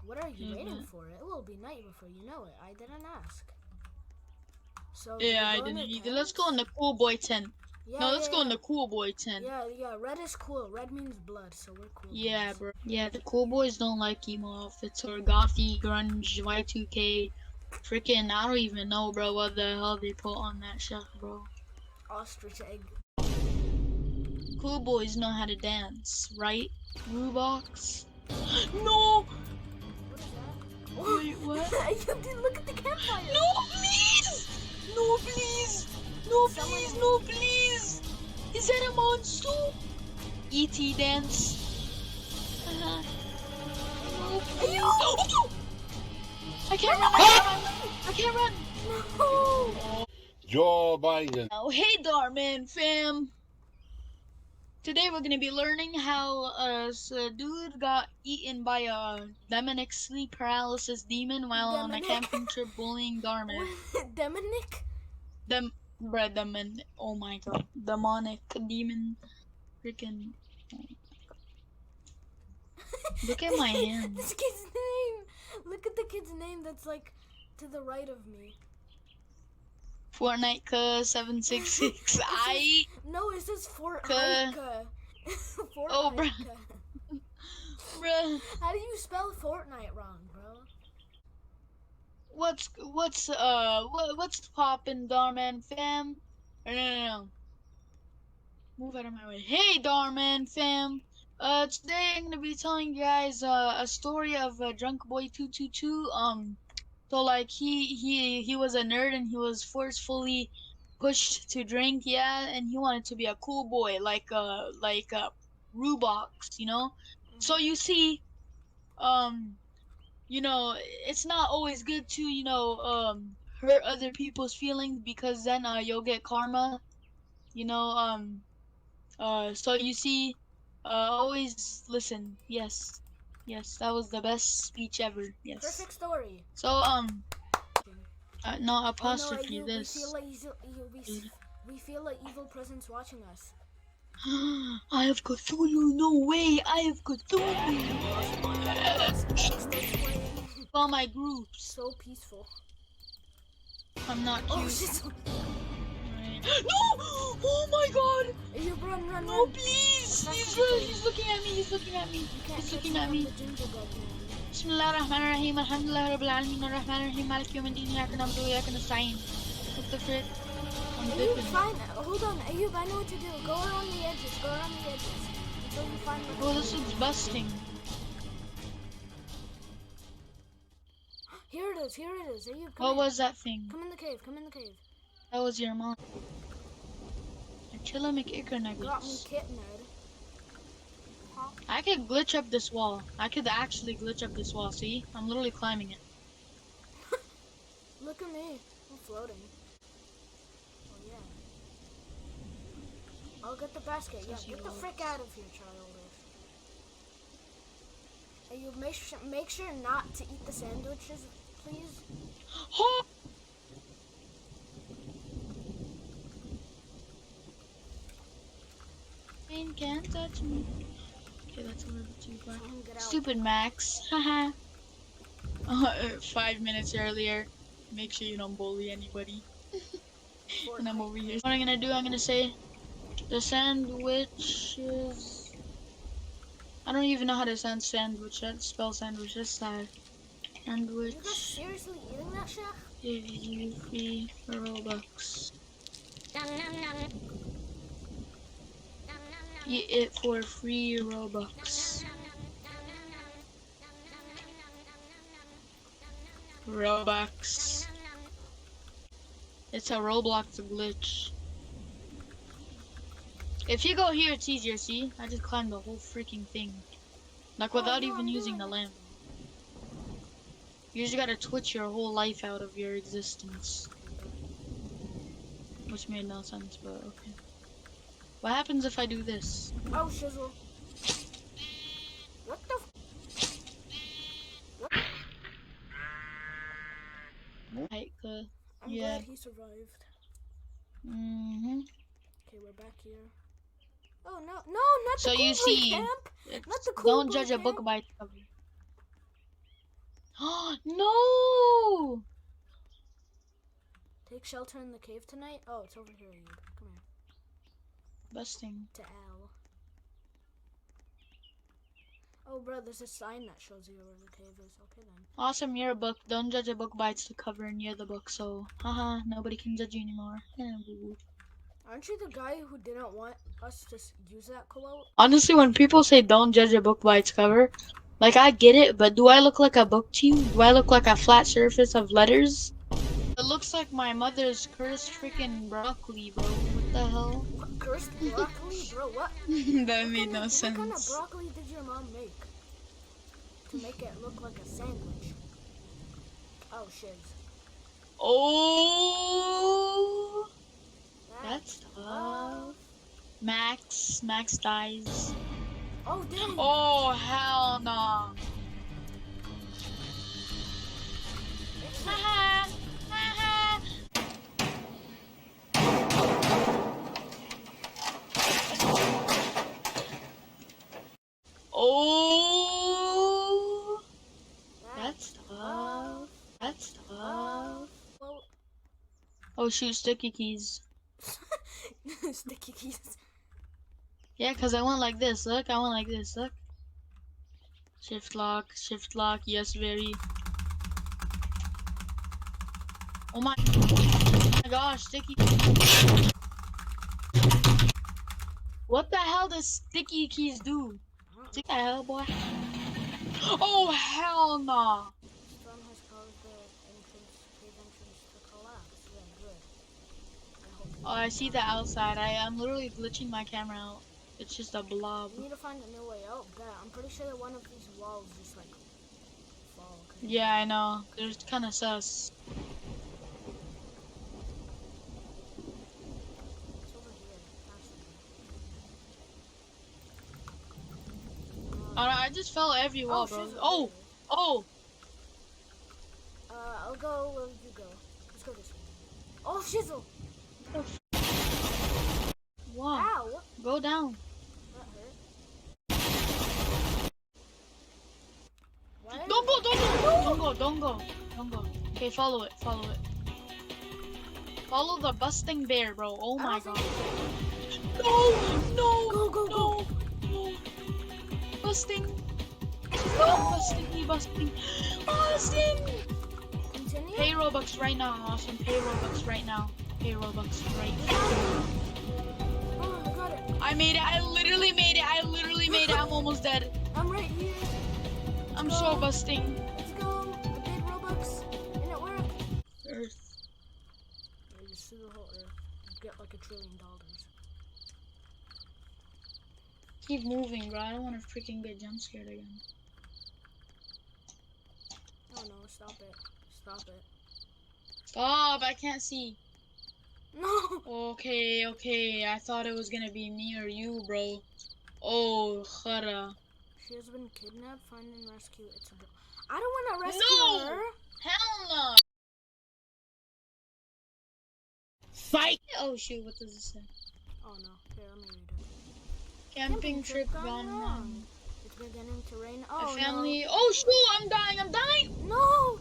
What are you waiting for? It will be night before you know it. I didn't ask. So Yeah, I didn't either. Let's go in the cool boy tent. Yeah, No, let's go in the cool boy tent. Yeah, red is cool. Red means blood, so we're cool. Yeah, boys. bro. Yeah, the cool boys don't like emo outfits or gothy, grunge, Y2K. Freaking, I don't even know, bro, what the hell they put on that shit, bro. Ostrich egg. Cool boys know how to dance, right? Rubox. No! Wait, what? Dude, look at the campfire. No, please! No, please! No, please, no, please! Is that a monster? E.T. dance. No, please. Oh! I can't run, I can't run! No! Joe Biden. Oh, hey, Darman fam! Today we're gonna be learning how a dude got eaten by a demonic sleep paralysis demon while on a camping trip bullying Darman. Demonic? Demon. Oh my god. Demonic demon. Freaking. Look at my hand. This kid's name. Look at the kid's name that's like to the right of me. Fortnite 766. No, it says Fortnite. Oh, bruh. Bruh. How do you spell Fortnite wrong, bro? What's poppin', Darman fam? No. Move out of my way. Hey, Darman fam. Today I'm gonna be telling you guys a story of Drunk Boy 222. So like he was a nerd and he was forcefully pushed to drink, yeah, and he wanted to be a cool boy like Rubox, you know. So you see, you know, it's not always good to hurt other people's feelings because then you'll get karma, you know. So you see, always listen. Yes, that was the best speech ever. Yes. Perfect story. So no apostrophe. Oh, no, this. We feel like evil presence watching us. I have Cthulhu. No way. I have Cthulhu. All my groups. So peaceful. I'm not cute. Oh shit. No! Oh my god! You run. No, please! He's looking at me. He's looking at me. He's looking at me. بسم الله الرحمن الرحيم الحمد لله رب العالمين الرحمن الرحيم مالك يوم الدين إياك نعبد وإياك نستعين. What the frick? I'm Ayub, hold on, Ayub, I know what to do. Go around the edges. Until you find the oh, this is busting. Here it is. Ayub, come What in. was that thing? Come in the cave. That was your mom. Chilla McIcker nuggets. Got me kidnapped. Huh? I could glitch up this wall. I could actually glitch up this wall. See? I'm literally climbing it. Look at me. I'm floating. Oh, yeah. I'll get the basket. Yeah, get the frick out of here, childish. Hey, you make sure not to eat the sandwiches, please. Oh! Pain can't touch me. Okay, that's a little too far. Stupid Max. Haha. 5 minutes earlier. Make sure you don't bully anybody. And I'm over here. What I'm gonna do, I'm gonna say the sandwich is... I don't even know how to spell sandwich. That's sad. Sandwich. You guys seriously eating that shit? Give you free Robux. Eat it for free Robux. Robux. It's a Roblox glitch. If you go here, it's easier, see? I just climbed the whole freaking thing. Like, without even using the lamp. You just gotta twitch your whole life out of your existence. Which made no sense, but okay. What happens if I do this? Oh, shizzle. What the What? I'm glad he survived. Okay, we're back here. Oh, no, not so the you see, camp. Not the don't judge a book by its cover. No! Take shelter in the cave tonight? Oh, it's over here, Ayub. Come here. Busting. To Al. Oh, bro, there's a sign that shows you where the cave is. Okay, then. Awesome, you're a book. Don't judge a book by its cover, and you're the book, so haha, nobody can judge you anymore. Aren't you the guy who didn't want us to use that quote? Honestly, when people say don't judge a book by its cover, like I get it, but do I look like a book to you? Do I look like a flat surface of letters? It looks like my mother's cursed freaking broccoli, bro. What the hell? What, cursed broccoli? Bro, what? That made no What kind of sense. broccoli did your mom make? To make it look like a sandwich. Oh, shiz. Oh, that's tough. Max dies. Oh, dang. Oh, hell no. Haha, haha. Oh, that's tough. That's tough. Well, Oh shoot, sticky keys. sticky keys. Yeah, cause I went like this. Look, I went like this. Look. Shift lock. Yes, very. Oh my gosh, sticky. What the hell does sticky keys do? What the hell, boy? Oh hell no! Storm has caused the cave entrance to collapse. Yeah, good. Oh, I see the outside. I'm literally glitching my camera out. It's just a blob. We need to find a new way out. Bet. I'm pretty sure that one of these walls just like fall. Yeah, I know. It's kind of sus. It's over here. I just fell every wall, bro. Shizzle, Oh! Oh! I'll go where you go. Let's go this way. Oh, Shizzle! Wow. Ow! Go down. That hurt. Don't go. Okay, follow it. Follow the busting bear, bro. Oh my god. No! Go! No! Busting! Busting! Continue? Pay Robux right now, awesome. Pay Robux right now. Oh, I got it. I made it. I literally made it. I'm almost dead. I'm right here. I'm so busting. Let's go. I paid Robux and it worked. Earth. Yeah, you see the whole earth. You get like $1 trillion. Keep moving, bro. I don't want to freaking get jump scared again. Oh no, stop it. Stop, I can't see. No! Okay. I thought it was gonna be me or you, bro. Oh, khara. She has been kidnapped. Find and rescue. It's a girl. I don't want to rescue her. Hell no! Psych! Oh shoot, what does it say? Oh no. Here, let me read it. Camping trip gone wrong. It's beginning to rain. My Oh family. Oh shoot, I'm dying. no!